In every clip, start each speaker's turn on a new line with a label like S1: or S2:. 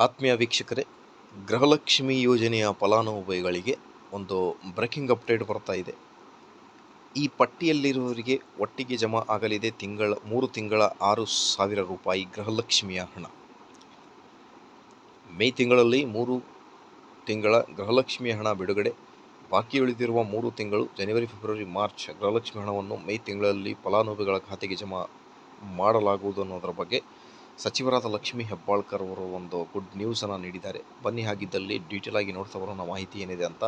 S1: ಆತ್ಮೀಯ ವೀಕ್ಷಕರೇ, ಗೃಹಲಕ್ಷ್ಮಿ ಯೋಜನೆಯ ಫಲಾನುಭವಿಗಳಿಗೆ ಒಂದು ಬ್ರೇಕಿಂಗ್ ಅಪ್ಡೇಟ್ ಬರ್ತಾ ಇದೆ. ಈ ಪಟ್ಟಿಯಲ್ಲಿರುವವರಿಗೆ ಒಟ್ಟಿಗೆ ಜಮಾ ಆಗಲಿದೆ 3 ತಿಂಗಳ 6,000 ರೂಪಾಯಿ ಗೃಹಲಕ್ಷ್ಮಿಯ ಹಣ. ಮೇ ತಿಂಗಳಲ್ಲಿ 3 ತಿಂಗಳ ಗೃಹಲಕ್ಷ್ಮಿಯ ಹಣ ಬಿಡುಗಡೆ. ಬಾಕಿ ಉಳಿದಿರುವ 3 ತಿಂಗಳು ಜನವರಿ, ಫೆಬ್ರವರಿ, ಮಾರ್ಚ್ ಗೃಹಲಕ್ಷ್ಮಿ ಹಣವನ್ನು ಮೇ ತಿಂಗಳಲ್ಲಿ ಫಲಾನುಭವಿಗಳ ಖಾತೆಗೆ ಜಮಾ ಮಾಡಲಾಗುವುದು ಅನ್ನೋದರ ಬಗ್ಗೆ ಸಚಿವರಾದ ಲಕ್ಷ್ಮೀ ಹೆಬ್ಬಾಳ್ಕರ್ ಅವರು ಒಂದು ಗುಡ್ ನ್ಯೂಸನ್ನು ನೀಡಿದ್ದಾರೆ. ಬನ್ನಿ ಹಾಗಿದ್ದಲ್ಲಿ ಡೀಟೇಲ್ ಆಗಿ ನೋಡ್ತಾ ಬರೋಣ ಮಾಹಿತಿ ಏನಿದೆ ಅಂತ.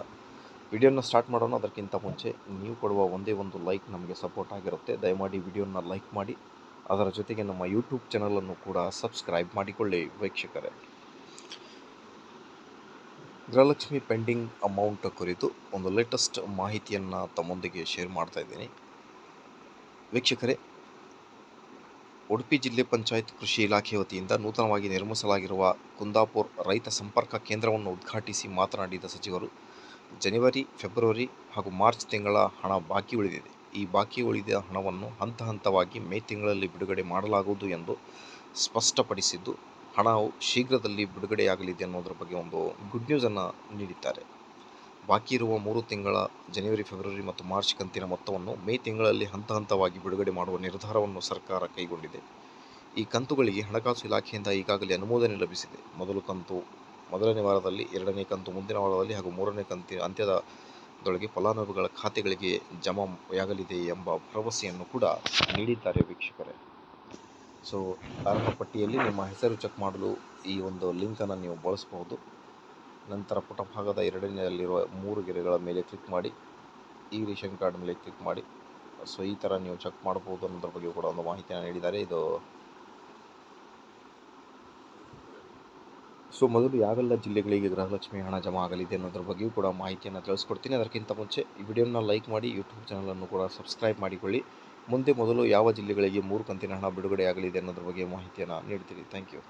S1: ವಿಡಿಯೋನ ಸ್ಟಾರ್ಟ್ ಮಾಡೋಣ. ಅದಕ್ಕಿಂತ ಮುಂಚೆ ನೀವು ಕೊಡುವ ಒಂದೇ ಒಂದು ಲೈಕ್ ನಮಗೆ ಸಪೋರ್ಟ್ ಆಗಿರುತ್ತೆ. ದಯಮಾಡಿ ವಿಡಿಯೋನ ಲೈಕ್ ಮಾಡಿ, ಅದರ ಜೊತೆಗೆ ನಮ್ಮ ಯೂಟ್ಯೂಬ್ ಚಾನಲನ್ನು ಕೂಡ ಸಬ್ಸ್ಕ್ರೈಬ್ ಮಾಡಿಕೊಳ್ಳಿ ವೀಕ್ಷಕರೇ. ಗೃಹಲಕ್ಷ್ಮಿ ಪೆಂಡಿಂಗ್ ಅಮೌಂಟ್ ಕುರಿತು ಒಂದು ಲೇಟೆಸ್ಟ್ ಮಾಹಿತಿಯನ್ನು ತಮ್ಮೊಂದಿಗೆ ಶೇರ್ ಮಾಡ್ತಾ ಇದ್ದೀನಿ ವೀಕ್ಷಕರೇ. ಉಡುಪಿ ಜಿಲ್ಲೆ ಪಂಚಾಯತ್ ಕೃಷಿ ಇಲಾಖೆ ವತಿಯಿಂದ ನೂತನವಾಗಿ ನಿರ್ಮಿಸಲಾಗಿರುವ ಕುಂದಾಪುರ ರೈತ ಸಂಪರ್ಕ ಕೇಂದ್ರವನ್ನು ಉದ್ಘಾಟಿಸಿ ಮಾತನಾಡಿದ ಸಚಿವರು, ಜನವರಿ, ಫೆಬ್ರವರಿ ಹಾಗೂ ಮಾರ್ಚ್ ತಿಂಗಳ ಹಣ ಬಾಕಿ ಉಳಿದಿದೆ. ಈ ಬಾಕಿ ಉಳಿದ ಹಣವನ್ನು ಹಂತ ಹಂತವಾಗಿ ಮೇ ತಿಂಗಳಲ್ಲಿ ಬಿಡುಗಡೆ ಮಾಡಲಾಗುವುದು ಎಂದು ಸ್ಪಷ್ಟಪಡಿಸಿದ್ದು, ಹಣವು ಶೀಘ್ರದಲ್ಲಿ ಬಿಡುಗಡೆಯಾಗಲಿದೆ ಅನ್ನೋದರ ಬಗ್ಗೆ ಒಂದು ಗುಡ್ ನ್ಯೂಸನ್ನು ನೀಡಿದ್ದಾರೆ. ಬಾಕಿ ಇರುವ 3 ತಿಂಗಳ ಜನವರಿ, ಫೆಬ್ರವರಿ ಮತ್ತು ಮಾರ್ಚ್ ಕಂತಿನ ಮೊತ್ತವನ್ನು ಮೇ ತಿಂಗಳಲ್ಲಿ ಹಂತ ಹಂತವಾಗಿ ಬಿಡುಗಡೆ ಮಾಡುವ ನಿರ್ಧಾರವನ್ನು ಸರ್ಕಾರ ಕೈಗೊಂಡಿದೆ. ಈ ಕಂತುಗಳಿಗೆ ಹಣಕಾಸು ಇಲಾಖೆಯಿಂದ ಈಗಾಗಲೇ ಅನುಮೋದನೆ ಲಭಿಸಿದೆ. ಮೊದಲ ಕಂತು ಮೊದಲನೇ ವಾರದಲ್ಲಿ, ಎರಡನೇ ಕಂತು ಮುಂದಿನ ವಾರದಲ್ಲಿ ಹಾಗೂ ಮೂರನೇ ಕಂತಿನ ಅಂತ್ಯದೊಳಗೆ ಫಲಾನುಭವಿಗಳ ಖಾತೆಗಳಿಗೆ ಜಮಾಯಾಗಲಿದೆ ಎಂಬ ಭರವಸೆಯನ್ನು ಕೂಡ ನೀಡಿದ್ದಾರೆ ವೀಕ್ಷಕರೇ. ಸೊ, ಅರ್ಹ ಪಟ್ಟಿಯಲ್ಲಿ ನಿಮ್ಮ ಹೆಸರು ಚೆಕ್ ಮಾಡಲು ಈ ಒಂದು ಲಿಂಕನ್ನು ನೀವು ಬಳಸಬಹುದು. ನಂತರ ಪುಟ ಭಾಗದ ಎರಡನೆಯಲ್ಲಿರುವ 3 ಗೆರೆಗಳ ಮೇಲೆ ಕ್ಲಿಕ್ ಮಾಡಿ, ಈ ರೇಷನ್ ಕಾರ್ಡ್ ಮೇಲೆ ಕ್ಲಿಕ್ ಮಾಡಿ. ಸೊ, ಈ ಥರ ನೀವು ಚೆಕ್ ಮಾಡಬಹುದು ಅನ್ನೋದ್ರ ಬಗ್ಗೆ ಕೂಡ ಒಂದು ಮಾಹಿತಿಯನ್ನು ನೀಡಿದ್ದಾರೆ. ಮೊದಲು ಯಾವೆಲ್ಲ ಜಿಲ್ಲೆಗಳಿಗೆ ಗೃಹಲಕ್ಷ್ಮಿ ಹಣ ಜಮಾ ಆಗಲಿದೆ ಅನ್ನೋದ್ರ ಬಗ್ಗೆಯೂ ಕೂಡ ಮಾಹಿತಿಯನ್ನು ತಿಳಿಸ್ಕೊಡ್ತೀನಿ. ಅದಕ್ಕಿಂತ ಮುಂಚೆ ಈ ವಿಡಿಯೋನ ಲೈಕ್ ಮಾಡಿ, ಯೂಟ್ಯೂಬ್ ಚಾನಲನ್ನು ಕೂಡ ಸಬ್ಸ್ಕ್ರೈಬ್ ಮಾಡಿಕೊಳ್ಳಿ. ಮೊದಲು ಯಾವ ಜಿಲ್ಲೆಗಳಿಗೆ 3 ಕಂತಿನ ಹಣ ಬಿಡುಗಡೆ ಆಗಲಿದೆ ಅನ್ನೋದ್ರ ಬಗ್ಗೆ ಮಾಹಿತಿಯನ್ನು ನೀಡ್ತೀನಿ. Thank you.